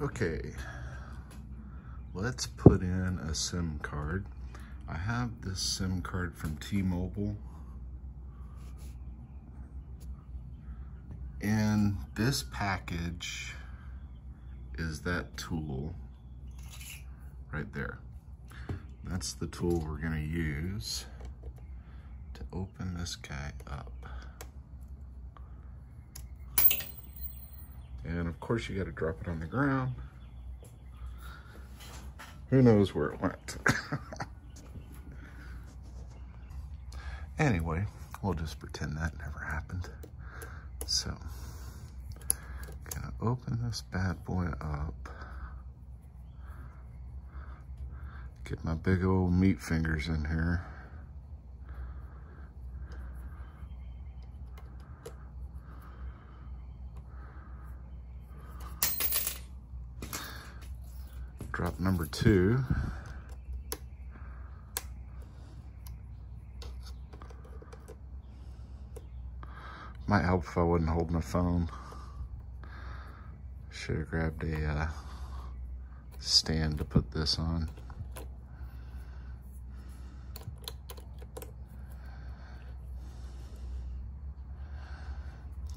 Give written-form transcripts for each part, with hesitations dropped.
Okay, let's put in a SIM card. I have this SIM card from T-Mobile, and this package is that tool right there. That's the tool we're gonna use to open this guy up. And of course you gotta drop it on the ground. Who knows where it went? Anyway, we'll just pretend that never happened. So, gonna open this bad boy up. Get my big old meat fingers in here. Drop number 2. Might help if I wasn't holding a phone. Should have grabbed a stand to put this on.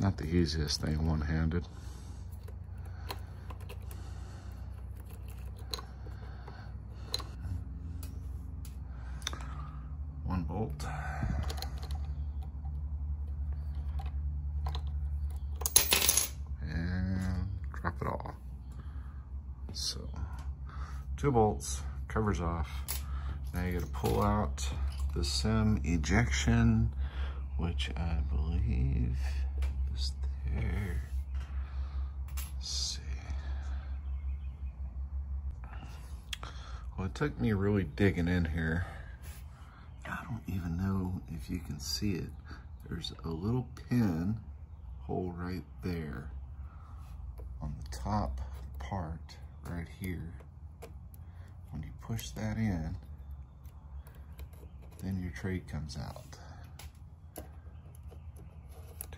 Not the easiest thing one-handed. One bolt. And drop it all. So, 2 bolts, covers off. Now you gotta pull out the SIM ejection, which I believe is there. Let's see. Well, it took me really digging in here. I don't even know if you can see it. There's a little pin hole right there on the top part right here. When you push that in, then your tray comes out.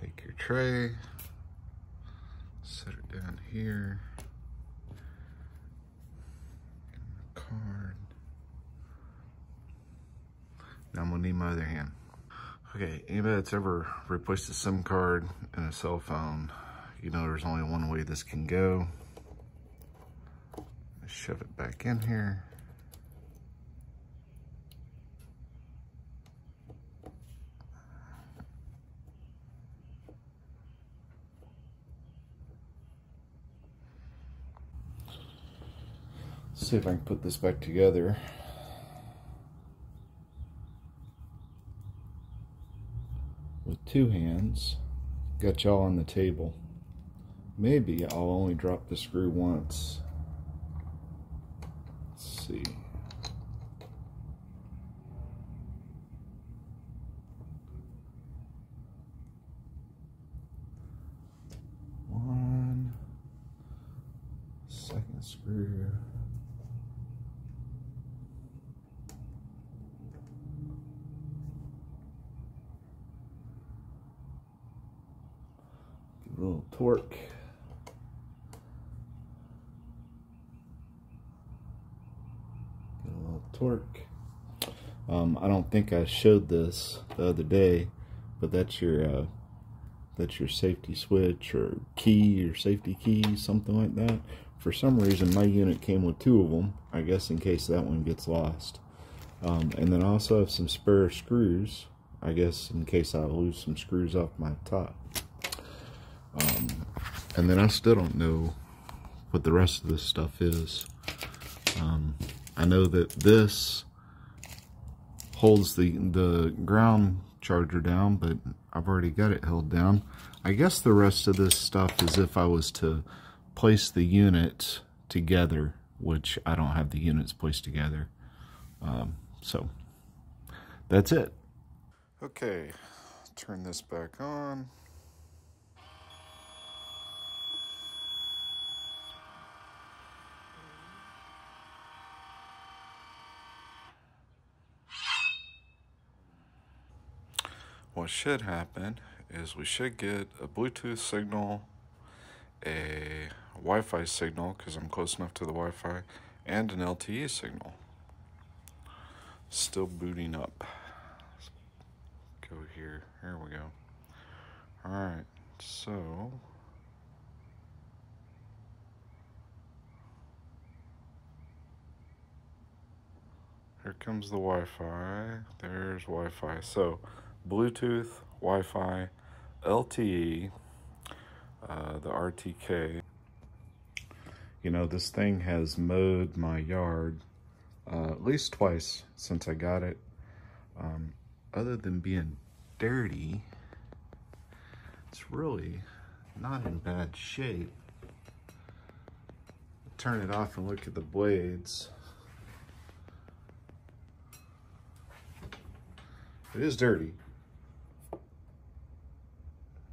Take your tray, set it down here. Get my card. Now I'm gonna need my other hand. Okay, anybody that's ever replaced a SIM card in a cell phone, you know there's only one way this can go. Shove it back in here. See if I can put this back together. With 2 hands. Got y'all on the table. Maybe I'll only drop the screw once. Let's see. One. Second screw. Give it a little torque. Torque. I don't think I showed this the other day, but that's your safety switch or key or safety key, something like that. For some reason, my unit came with 2 of them. I guess in case that one gets lost. And then I also have some spare screws. I guess in case I lose some screws off my top. And then I still don't know what the rest of this stuff is. I know that this holds the ground charger down, but I've already got it held down. I guess the rest of this stuff is if I was to place the unit together, which I don't have the units placed together. So that's it. Okay, turn this back on. What should happen is we should get a Bluetooth signal, a Wi-Fi signal because I'm close enough to the Wi-Fi, and an LTE signal. Still booting up. Let's go here. Here we go. Alright, so here comes the Wi-Fi. There's Wi-Fi. So Bluetooth, Wi-Fi, LTE, the RTK. You know, this thing has mowed my yard at least twice since I got it. Other than being dirty, it's really not in bad shape. Turn it off and look at the blades. It is dirty.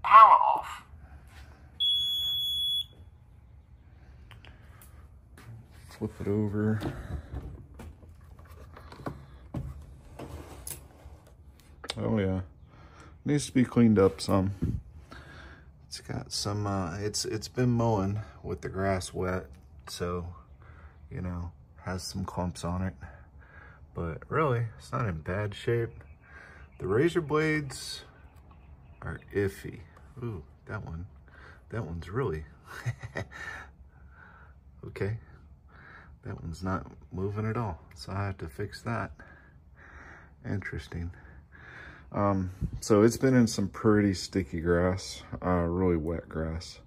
Power off. Flip it over. Oh yeah, needs to be cleaned up some. It's got some, it's been mowing with the grass wet, so, you know, has some clumps on it. But really, it's not in bad shape. The razor blades are iffy. Ooh, that one's really, okay. That one's not moving at all, so I have to fix that. Interesting. So it's been in some pretty sticky grass, really wet grass,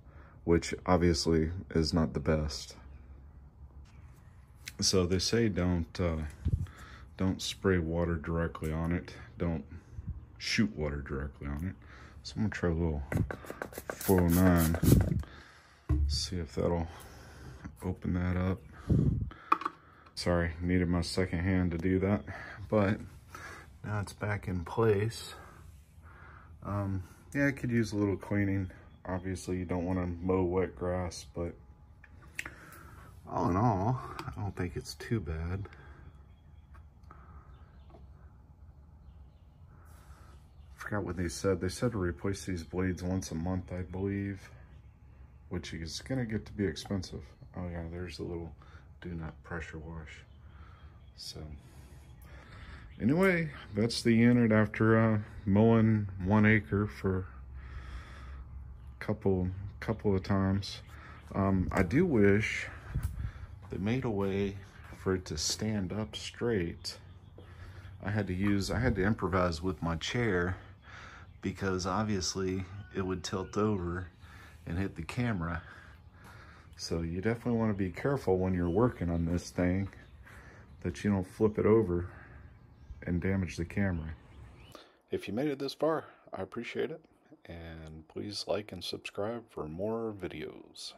which obviously is not the best. So they say don't spray water directly on it. Don't shoot water directly on it. So I'm gonna try a little 409. See if that'll open that up. Sorry, needed my second hand to do that, but now it's back in place. Yeah, it could use a little cleaning. Obviously, you don't want to mow wet grass, but all in all, I don't think it's too bad. Forgot what they said. They said to replace these blades once a month, I believe, which is gonna get to be expensive. Oh yeah, there's a little do not pressure wash. So anyway, that's the unit after mowing 1 acre for a couple of times. I do wish they made a way for it to stand up straight. I had to improvise with my chair because obviously it would tilt over and hit the camera. So you definitely want to be careful when you're working on this thing that you don't flip it over and damage the camera. If you made it this far, I appreciate it, and please like and subscribe for more videos.